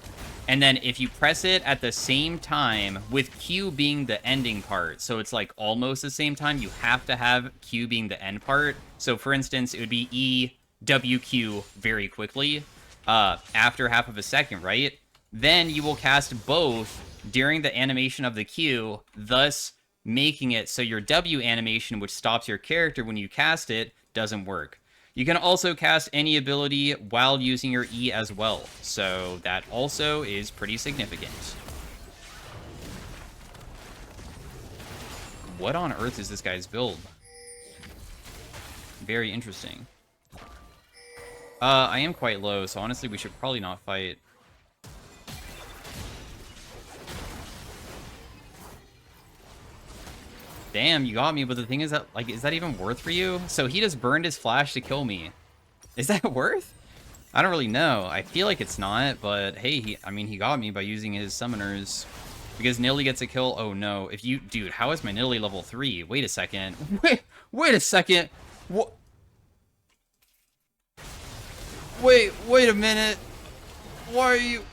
And then if you press it at the same time, with Q being the ending part, so it's like almost the same time, you have to have Q being the end part. So for instance, it would be E, W, Q very quickly after half of a second, right? Then you will cast both during the animation of the Q, thus making it so your W animation, which stops your character when you cast it, doesn't work. You can also cast any ability while using your E as well, so that also is pretty significant. What on earth is this guy's build? Very interesting. I am quite low, so honestly we should probably not fight. Damn, you got me, but the thing is that, like, is that even worth for you? So he just burned his flash to kill me. Is that worth? I don't really know. I feel like it's not, but hey, he got me by using his summoners. Because Nilly gets a kill. Oh no. If you, dude, how is my Nilly level 3? Wait a second. Wait a second. What? Wait a minute. Why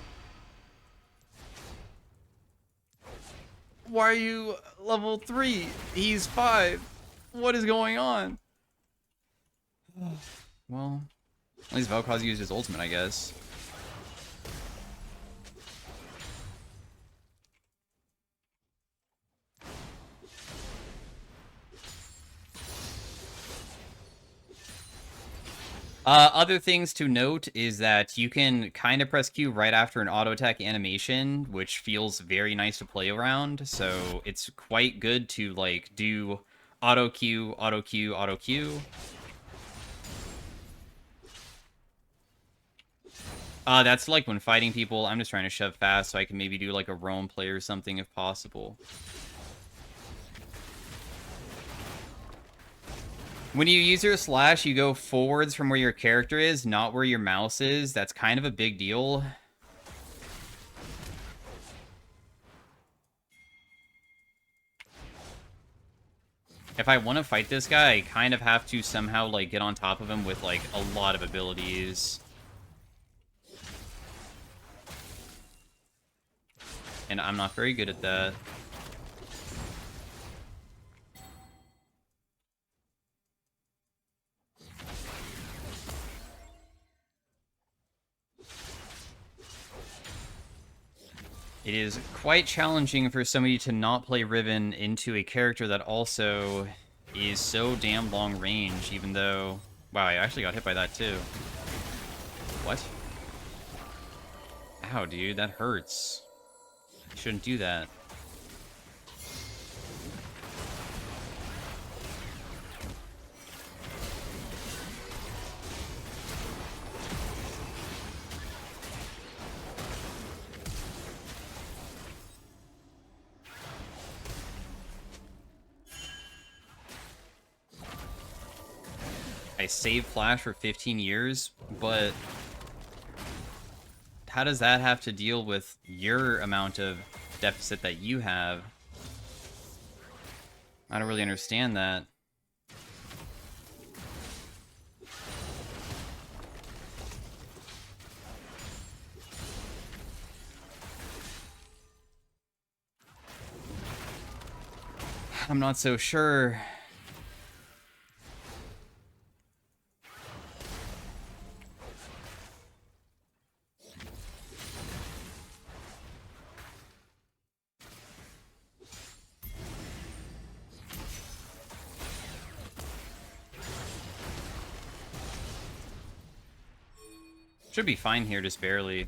are you level 3? He's 5. What is going on? Well, at least Vel'Koz used his ultimate, I guess. Other things to note is that you can kind of press Q right after an auto attack animation, which feels very nice to play around. So it's quite good to like do auto Q, auto Q, auto Q. That's like when fighting people. I'm just trying to shove fast so I can maybe do like a roam play or something if possible. When you use your slash, you go forwards from where your character is, not where your mouse is. That's kind of a big deal. If I want to fight this guy, I kind of have to somehow, like, get on top of him with, like, a lot of abilities. And I'm not very good at that. It is quite challenging for somebody to not play Riven into a character that also is so damn long range, even though... Wow, I actually got hit by that too. What? Ow, dude, that hurts. You shouldn't do that. I saved Flash for 15 years, but how does that have to deal with your amount of deficit that you have? I don't really understand that. I'm not so sure. Should be fine here, just barely.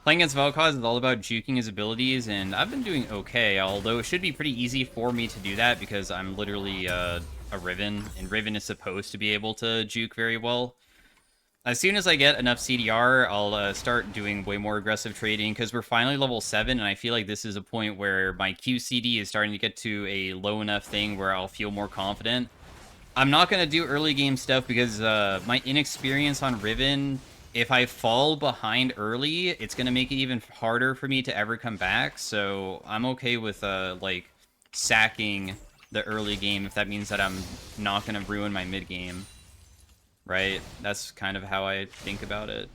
Playing against Vel'Koz is all about juking his abilities, and I've been doing okay, although it should be pretty easy for me to do that because I'm literally a Riven, and Riven is supposed to be able to juke very well. As soon as I get enough CDR, I'll start doing way more aggressive trading, because we're finally level 7, and I feel like this is a point where my QCD is starting to get to a low enough thing where I'll feel more confident. I'm not going to do early game stuff because my inexperience on Riven, if I fall behind early, it's going to make it even harder for me to ever come back. So I'm okay with like sacking the early game if that means that I'm not going to ruin my mid game. Right? That's kind of how I think about it.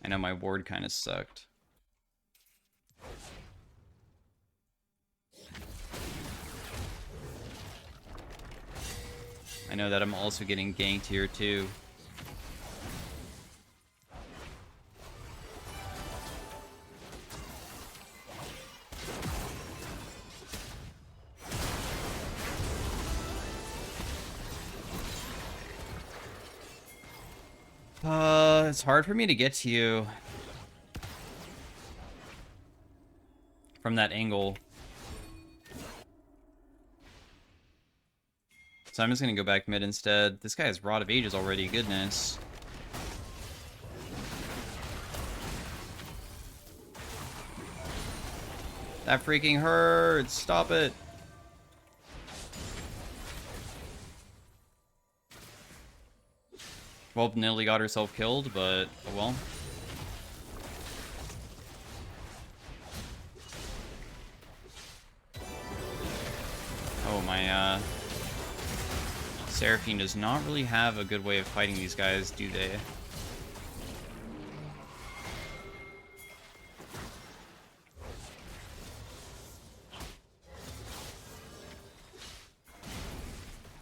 I know my ward kind of sucked. I know that I'm also getting ganked here too. It's hard for me to get to you from that angle. So I'm just gonna go back mid instead. This guy has Rod of Ages already, goodness. That freaking hurts, stop it. Well, nearly got herself killed, but oh well. Oh, my, Seraphine does not really have a good way of fighting these guys, do they?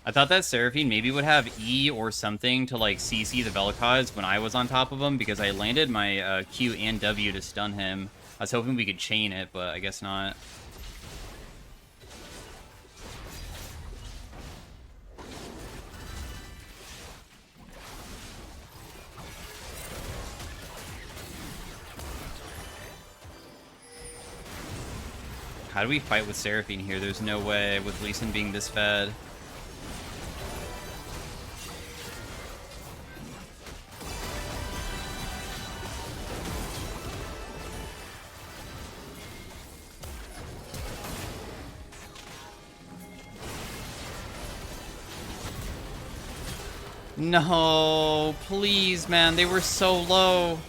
I thought that Seraphine maybe would have E or something to, like, CC the Vel'Koz when I was on top of him, because I landed my Q and W to stun him. I was hoping we could chain it, but I guess not. How do we fight with Seraphine here? There's no way with Lee Sin being this fed. No, please, man. They were so low.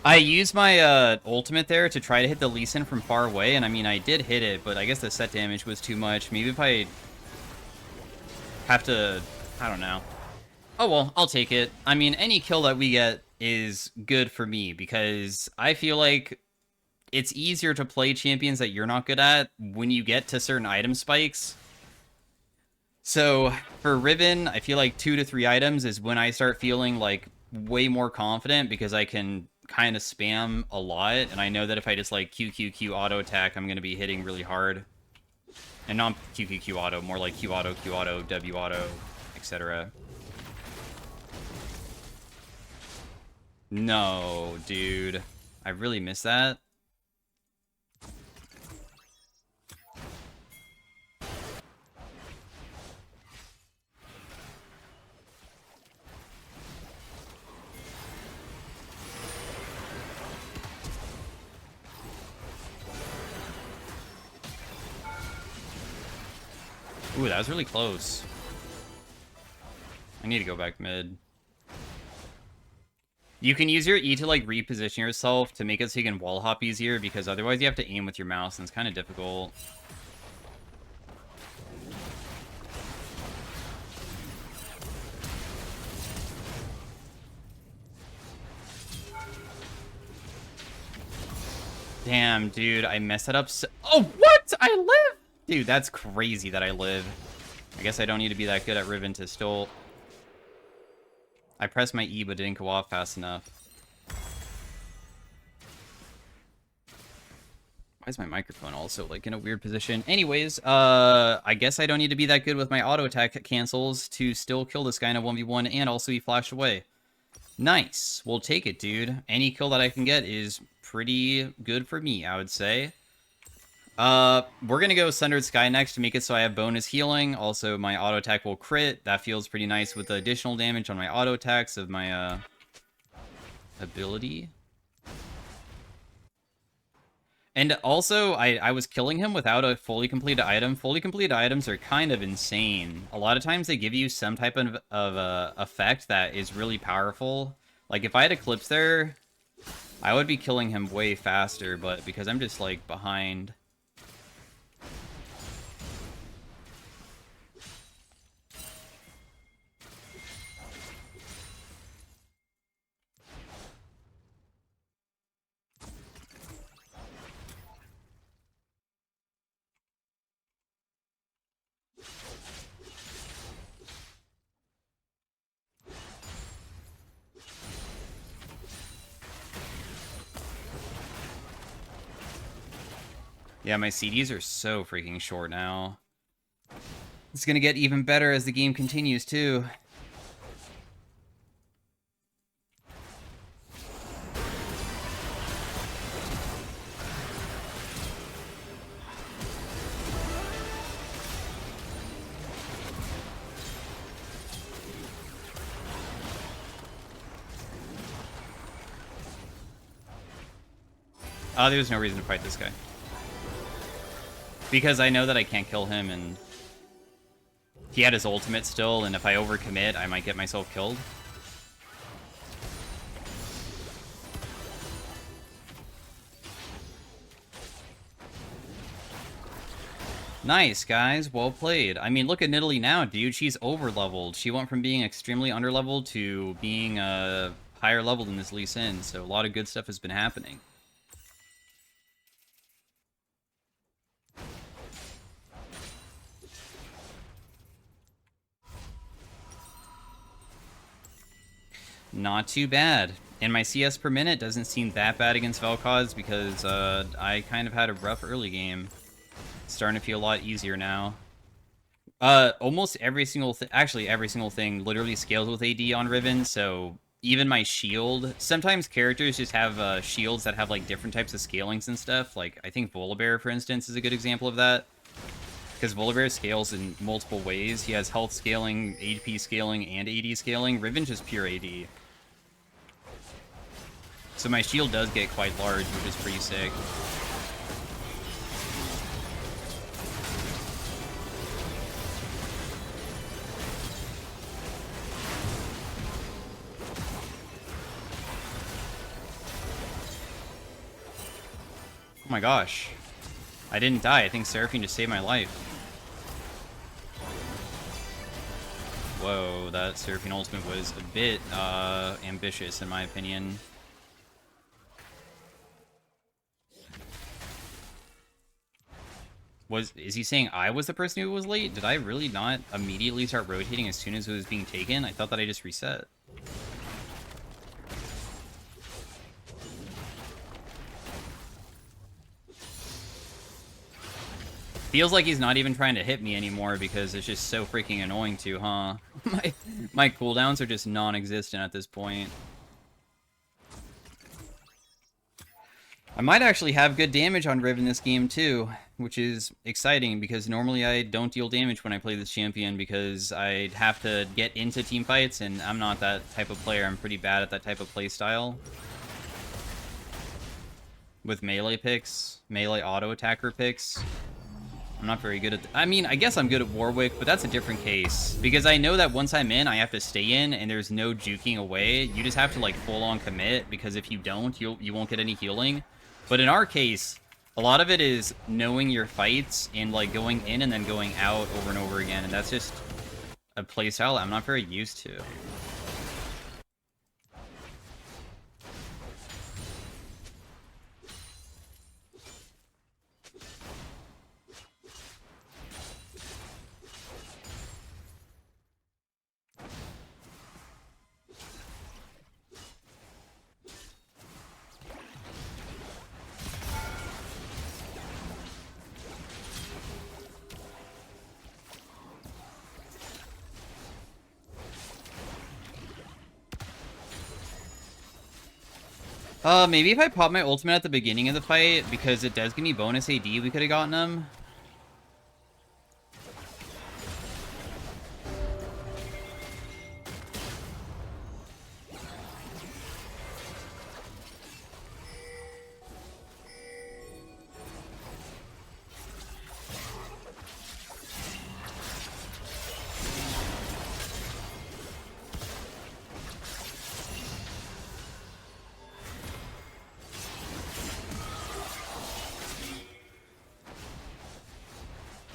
I used my ultimate there to try to hit the Lee Sin from far away, and I mean, I did hit it, but I guess the set damage was too much. Maybe if I have to... I don't know. Oh, well, I'll take it. I mean, any kill that we get is good for me, because I feel like it's easier to play champions that you're not good at when you get to certain item spikes. So, for Riven, I feel like 2 to 3 items is when I start feeling, like, way more confident, because I can kind of spam a lot, and I know that if I just, like, QQQ auto attack, I'm going to be hitting really hard. And not QQQ auto, more like Q auto, W auto, etc. No, dude. I really missed that. Ooh, that was really close. I need to go back mid. You can use your E to, like, reposition yourself to make it so you can wall hop easier, because otherwise you have to aim with your mouse, and it's kind of difficult. Damn, dude, I messed that up so... Oh, what? I live? Dude, that's crazy that I live. I guess I don't need to be that good at Riven to still... I pressed my E, but didn't go off fast enough. Why is my microphone also, like, in a weird position? Anyways, I guess I don't need to be that good with my auto attack cancels to still kill this guy in a 1v1 and also he flashed away. Nice. We'll take it, dude. Any kill that I can get is pretty good for me, I would say. We're gonna go Sundered Sky next to make it so I have bonus healing. Also, my auto attack will crit. That feels pretty nice with the additional damage on my auto attacks of my, ability. And also, I was killing him without a fully completed item. Fully completed items are kind of insane. A lot of times they give you some type of effect that is really powerful. Like, if I had Eclipse there, I would be killing him way faster, but because I'm just, like, behind... Yeah, my CDs are so freaking short now. It's gonna get even better as the game continues, too. There's no reason to fight this guy. Because I know that I can't kill him, and he had his ultimate still, and if I overcommit, I might get myself killed. Nice, guys. Well played. I mean, look at Nidalee now, dude. She's over-leveled. She went from being extremely under-leveled to being higher level than this Lee Sin, so a lot of good stuff has been happening. Not too bad. And my CS per minute doesn't seem that bad against Vel'Koz because I kind of had a rough early game. It's starting to feel a lot easier now. Almost every single thing, actually every single thing literally scales with AD on Riven, so even my shield, sometimes characters just have shields that have like different types of scalings and stuff. Like, I think Volibear, for instance, is a good example of that. Because Volibear scales in multiple ways. He has health scaling, AP scaling, and AD scaling. Riven's just pure AD. So my shield does get quite large, which is pretty sick. Oh my gosh. I didn't die. I think Seraphine just saved my life. Whoa, that Seraphine ultimate was a bit ambitious in my opinion. Is he saying I was the person who was late? Did I really not immediately start rotating as soon as it was being taken? I thought that I just reset. Feels like he's not even trying to hit me anymore because it's just so freaking annoying to, huh? my cooldowns are just non-existent at this point. I might actually have good damage on Riven this game too, which is exciting because normally I don't deal damage when I play this champion because I'd have to get into team fights and I'm not that type of player. I'm pretty bad at that type of play style. With melee picks, melee auto attacker picks. I'm not very good at... I mean, I guess I'm good at Warwick, but that's a different case. Because I know that once I'm in, I have to stay in, and there's no juking away. You just have to, like, full-on commit, because if you don't, you won't get any healing. But in our case, a lot of it is knowing your fights and, like, going in and then going out over and over again. And that's just a playstyle I'm not very used to. Maybe if I pop my ultimate at the beginning of the fight, because it does give me bonus AD, we could have gotten him.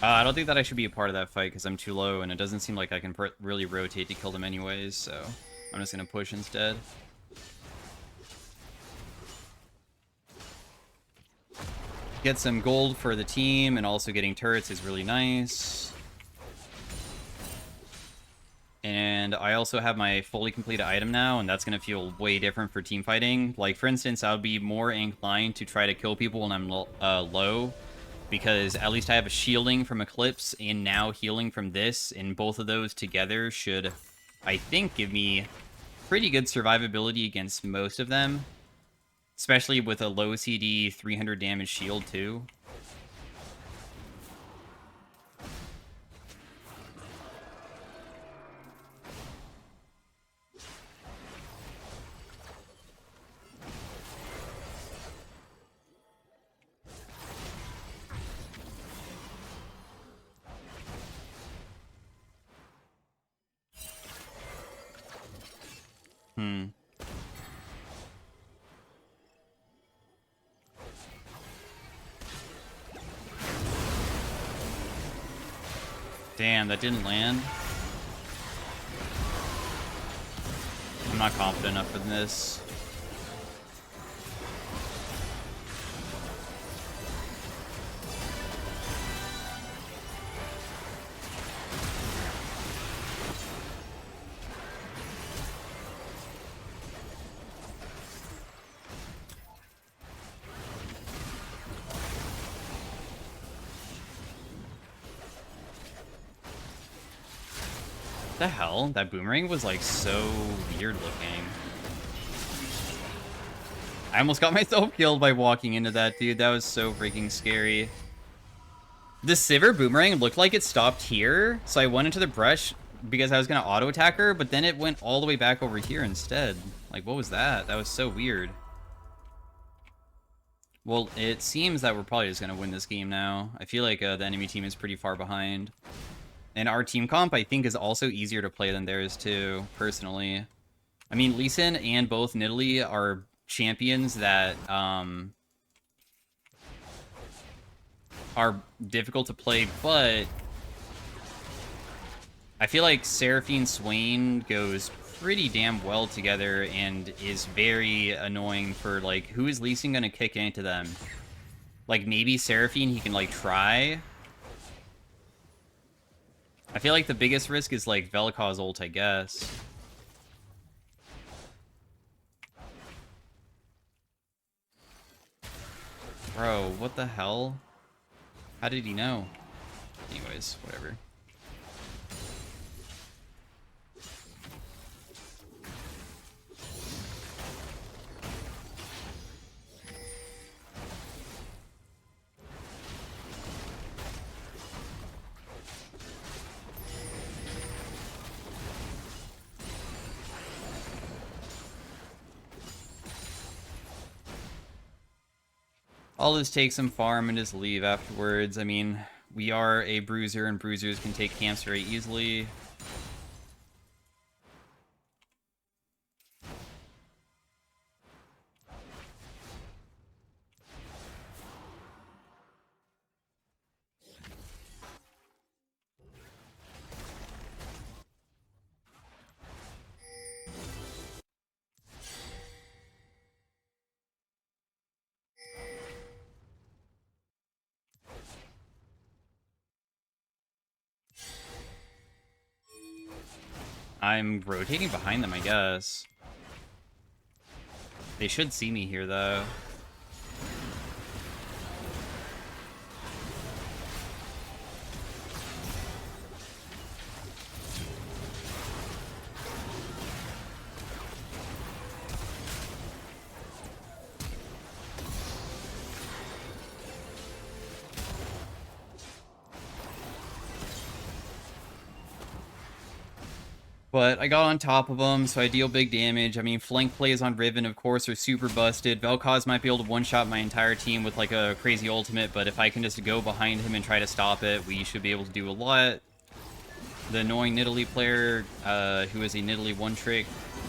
I don't think that I should be a part of that fight because I'm too low, and it doesn't seem like I can really rotate to kill them anyways, so I'm just gonna push instead. Get some gold for the team, and also getting turrets is really nice. And I also have my fully completed item now, and that's going to feel way different for team fighting. Like, for instance, I would be more inclined to try to kill people when I'm low, because at least I have a shielding from Eclipse and now healing from this, and both of those together should, I think, give me pretty good survivability against most of them, especially with a low CD 300 damage shield too. Damn, that didn't land. I'm not confident enough in this. The hell? That boomerang was like so weird looking. I almost got myself killed by walking into that, dude. That was so freaking scary. The Sivir boomerang looked like it stopped here, so I went into the brush because I was going to auto-attack her, but then it went all the way back over here instead. Like, what was that? That was so weird. Well, it seems that we're probably just going to win this game now. I feel like the enemy team is pretty far behind. And our team comp, I think, is also easier to play than theirs, too, personally. I mean, Lee Sin and both Nidalee are champions that are difficult to play, but I feel like Seraphine Swain goes pretty damn well together and is very annoying for, like, who is Lee Sin going to kick into them? Like, maybe Seraphine he can, like, try. I feel like the biggest risk is, like, Velikaw's ult, I guess. Bro, what the hell? How did he know? Anyways, whatever. I'll just take some farm and just leave afterwards. I mean, we are a bruiser, and bruisers can take camps very easily. I'm rotating behind them, I guess. They should see me here, though. But I got on top of him, so I deal big damage. I mean, flank plays on Riven, of course, are super busted. Vel'Koz might be able to one-shot my entire team with, like, a crazy ultimate, but if I can just go behind him and try to stop it, we should be able to do a lot. The annoying Nidalee player, who is a Nidalee one-trick,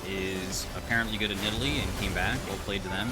is apparently good at Nidalee and came back. Well played to them.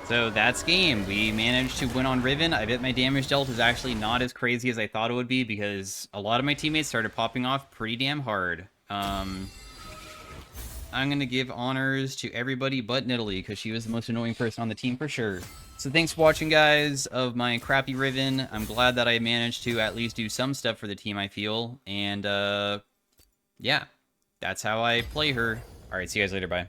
So that's game. We managed to win on Riven. I bet my damage dealt is actually not as crazy as I thought it would be because a lot of my teammates started popping off pretty damn hard. I'm going to give honors to everybody but Nidalee because she was the most annoying person on the team for sure. So thanks for watching, guys, of my crappy Riven. I'm glad that I managed to at least do some stuff for the team, I feel. And, yeah, that's how I play her. All right, see you guys later. Bye.